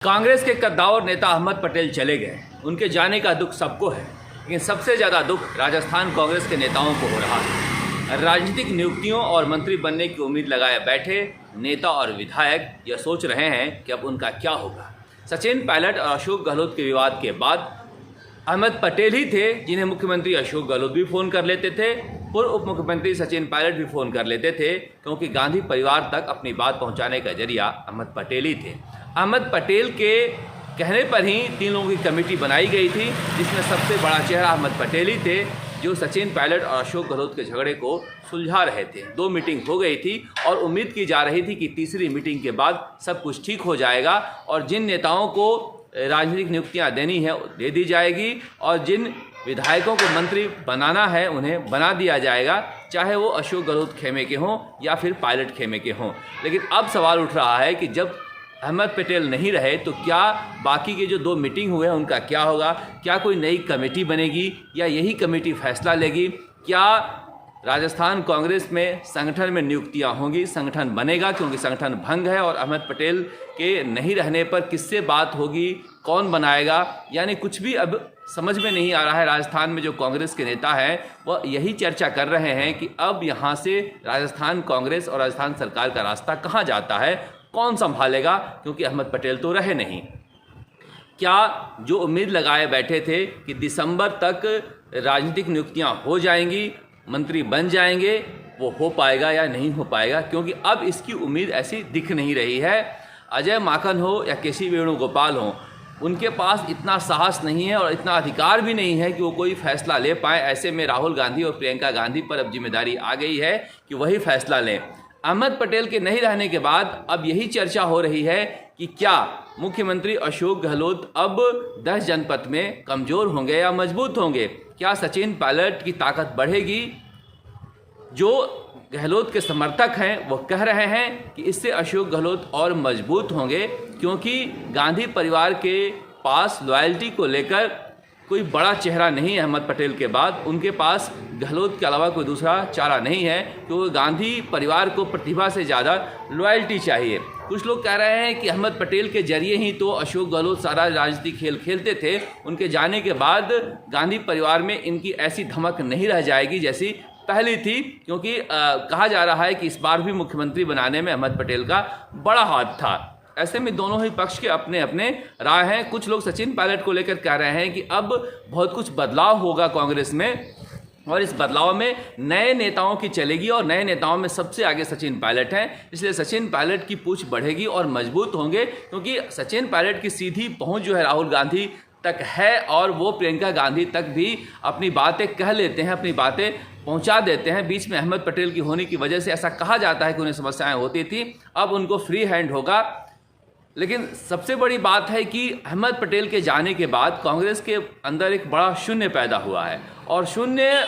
कांग्रेस के कद्दावर नेता अहमद पटेल चले गए। उनके जाने का दुख सबको है, लेकिन सबसे ज़्यादा दुख राजस्थान कांग्रेस के नेताओं को हो रहा है। राजनीतिक नियुक्तियों और मंत्री बनने की उम्मीद लगाए बैठे नेता और विधायक यह सोच रहे हैं कि अब उनका क्या होगा। सचिन पायलट और अशोक गहलोत के विवाद के बाद अहमद पटेल ही थे जिन्हें मुख्यमंत्री अशोक गहलोत भी फ़ोन कर लेते थे, पूर्व उप मुख्यमंत्री सचिन पायलट भी फ़ोन कर लेते थे, क्योंकि गांधी परिवार तक अपनी बात पहुंचाने का जरिया अहमद पटेल ही थे। अहमद पटेल के कहने पर ही 3 लोगों की कमेटी बनाई गई थी, जिसमें सबसे बड़ा चेहरा अहमद पटेल ही थे, जो सचिन पायलट और अशोक गहलोत के झगड़े को सुलझा रहे थे। 2 मीटिंग हो गई थी और उम्मीद की जा रही थी कि तीसरी मीटिंग के बाद सब कुछ ठीक हो जाएगा और जिन नेताओं को राजनीतिक नियुक्तियां देनी है दे दी जाएगी और जिन विधायकों को मंत्री बनाना है उन्हें बना दिया जाएगा, चाहे वो अशोक गहलोत खेमे के हों या फिर पायलट खेमे के हों। लेकिन अब सवाल उठ रहा है कि जब अहमद पटेल नहीं रहे तो क्या बाकी के जो 2 मीटिंग हुए हैं उनका क्या होगा? क्या कोई नई कमेटी बनेगी या यही कमेटी फैसला लेगी? क्या राजस्थान कांग्रेस में संगठन में नियुक्तियां होंगी, संगठन बनेगा? क्योंकि संगठन भंग है और अहमद पटेल के नहीं रहने पर किससे बात होगी, कौन बनाएगा? यानी कुछ भी अब समझ में नहीं आ रहा है। राजस्थान में जो कांग्रेस के नेता हैं वह यही चर्चा कर रहे हैं कि अब यहाँ से राजस्थान कांग्रेस और राजस्थान सरकार का रास्ता कहाँ जाता है, कौन संभालेगा, क्योंकि अहमद पटेल तो रहे नहीं। क्या जो उम्मीद लगाए बैठे थे कि दिसंबर तक राजनीतिक नियुक्तियां हो जाएंगी, मंत्री बन जाएंगे, वो हो पाएगा या नहीं हो पाएगा? क्योंकि अब इसकी उम्मीद ऐसी दिख नहीं रही है। अजय माकन हो या केसी वेणुगोपाल हो, उनके पास इतना साहस नहीं है और इतना अधिकार भी नहीं है कि वो कोई फैसला ले पाए। ऐसे में राहुल गांधी और प्रियंका गांधी पर अब जिम्मेदारी आ गई है कि वही फैसला लें। अहमद पटेल के नहीं रहने के बाद अब यही चर्चा हो रही है कि क्या मुख्यमंत्री अशोक गहलोत अब 10 जनपद में कमज़ोर होंगे या मजबूत होंगे? क्या सचिन पायलट की ताकत बढ़ेगी? जो गहलोत के समर्थक हैं वो कह रहे हैं कि इससे अशोक गहलोत और मजबूत होंगे, क्योंकि गांधी परिवार के पास लॉयल्टी को लेकर कोई बड़ा चेहरा नहीं है। अहमद पटेल के बाद उनके पास गहलोत के अलावा कोई दूसरा चारा नहीं है, क्योंकि गांधी परिवार को प्रतिभा से ज़्यादा लॉयल्टी चाहिए। कुछ लोग कह रहे हैं कि अहमद पटेल के जरिए ही तो अशोक गहलोत सारा राजनीतिक खेल खेलते थे। उनके जाने के बाद गांधी परिवार में इनकी ऐसी धमक नहीं रह जाएगी जैसी पहली थी, क्योंकि कहा जा रहा है कि इस बार भी मुख्यमंत्री बनाने में अहमद पटेल का बड़ा हाथ था। ऐसे में दोनों ही पक्ष के अपने अपने राय हैं। कुछ लोग सचिन पायलट को लेकर कह रहे हैं कि अब बहुत कुछ बदलाव होगा कांग्रेस में और इस बदलाव में नए नेताओं की चलेगी और नए नेताओं में सबसे आगे सचिन पायलट हैं, इसलिए सचिन पायलट की पूंछ बढ़ेगी और मजबूत होंगे, क्योंकि सचिन पायलट की सीधी पहुंच जो है राहुल गांधी तक है और वो प्रियंका गांधी तक भी अपनी बातें कह लेते हैं, अपनी बातें पहुंचा देते हैं। बीच में अहमद पटेल की होने की वजह से ऐसा कहा जाता है कि उन्हें समस्याएं होती थी, अब उनको फ्री हैंड होगा। लेकिन सबसे बड़ी बात है कि अहमद पटेल के जाने के बाद कांग्रेस के अंदर एक बड़ा शून्य पैदा हुआ है और शून्य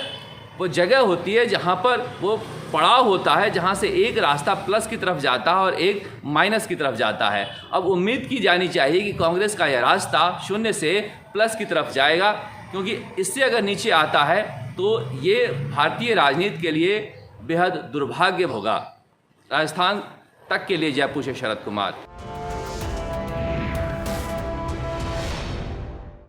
वो जगह होती है जहां पर वो पड़ाव होता है, जहां से एक रास्ता प्लस की तरफ जाता है और एक माइनस की तरफ जाता है। अब उम्मीद की जानी चाहिए कि कांग्रेस का यह रास्ता शून्य से प्लस की तरफ जाएगा, क्योंकि इससे अगर नीचे आता है तो ये भारतीय राजनीति के लिए बेहद दुर्भाग्य होगा। राजस्थान तक के लिए जयपुर से शरद कुमार।